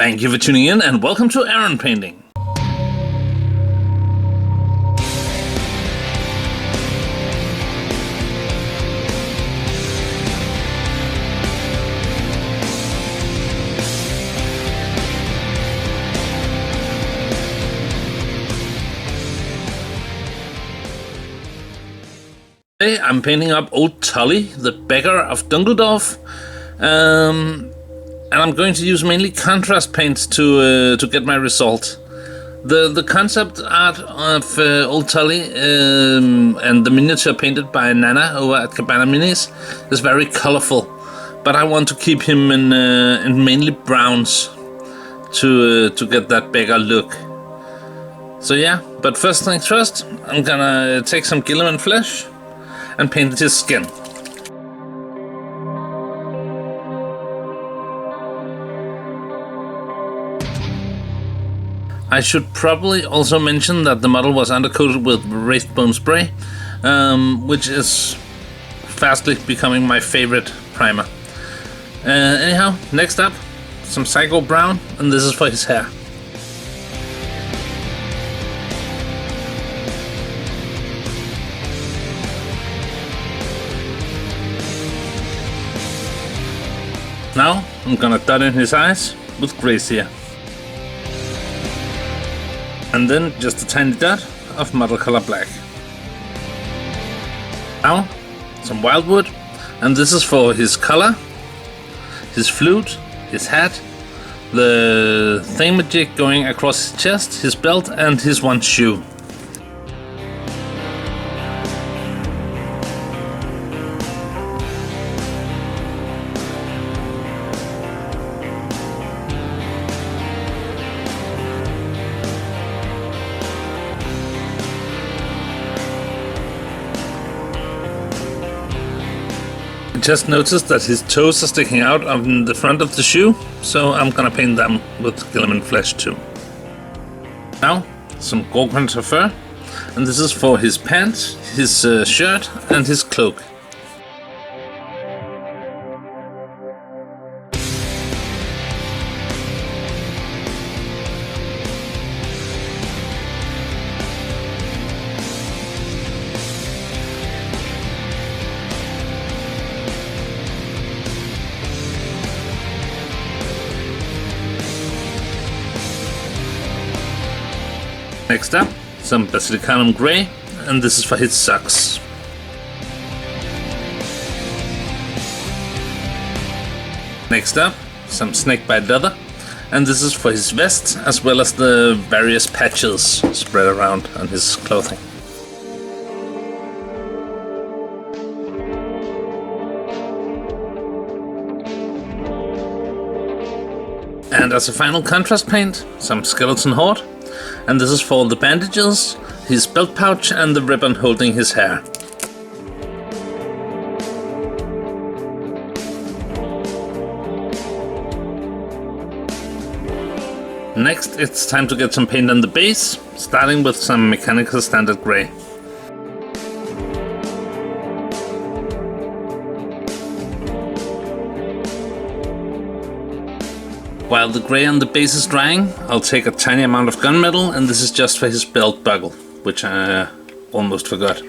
Thank you for tuning in and welcome to Aaron Painting. Today I'm painting up Old Tully, the beggar of Dunkeldorf. And I'm going to use mainly contrast paints to get my result. The concept art of Old Tully and the miniature painted by Nana over at Cabana Minis is very colorful, but I want to keep him in mainly browns to get that beggar look. So yeah, but first things first, I'm gonna take some Gilliman flesh and paint his skin. I should probably also mention that the model was undercoated with raised bone spray, which is fastly becoming my favorite primer. Anyhow, next up, some Psycho Brown, and this is for his hair. Now I'm gonna dot in his eyes with Gracia. And then just a tiny dot of model color black. Now, some wildwood, and this is for his collar, his flute, his hat, the thingamajig going across his chest, his belt, and his one shoe. Just noticed that his toes are sticking out on the front of the shoe, so I'm gonna paint them with Gilliman flesh too. Now, some Gorgonter fur, and this is for his pants, his shirt, and his cloak. Next up, some Basilicanum Grey, and this is for his socks. Next up, some Snakebite Leather, and this is for his vest, as well as the various patches spread around on his clothing. And as a final contrast paint, some Skeleton Horde, and this is for the bandages, his belt pouch, and the ribbon holding his hair. Next, it's time to get some paint on the base, starting with some Mechanical Standard Grey. While the grey on the base is drying, I'll take a tiny amount of gunmetal, and this is just for his belt buckle, which I almost forgot.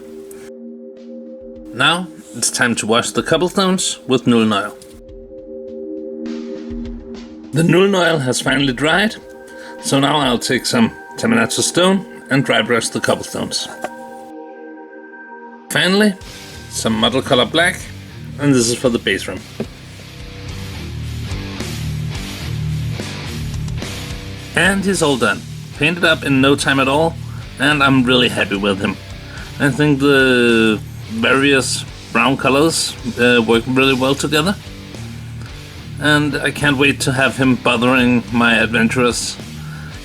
Now it's time to wash the cobblestones with Nuln Oil. The Nuln Oil has finally dried, so now I'll take some Terminator Stone and dry brush the cobblestones. Finally, some model color black, and this is for the base rim. And he's all done. Painted up in no time at all, and I'm really happy with him. I think the various brown colors work really well together. And I can't wait to have him bothering my adventurers,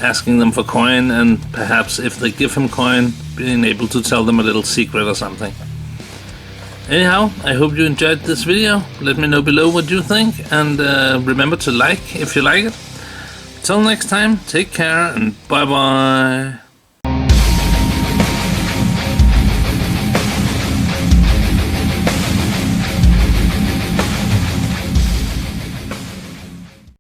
asking them for coin, and perhaps if they give him coin, being able to tell them a little secret or something. Anyhow, I hope you enjoyed this video. Let me know below what you think, and remember to like if you like it. Till next time, take care and bye bye.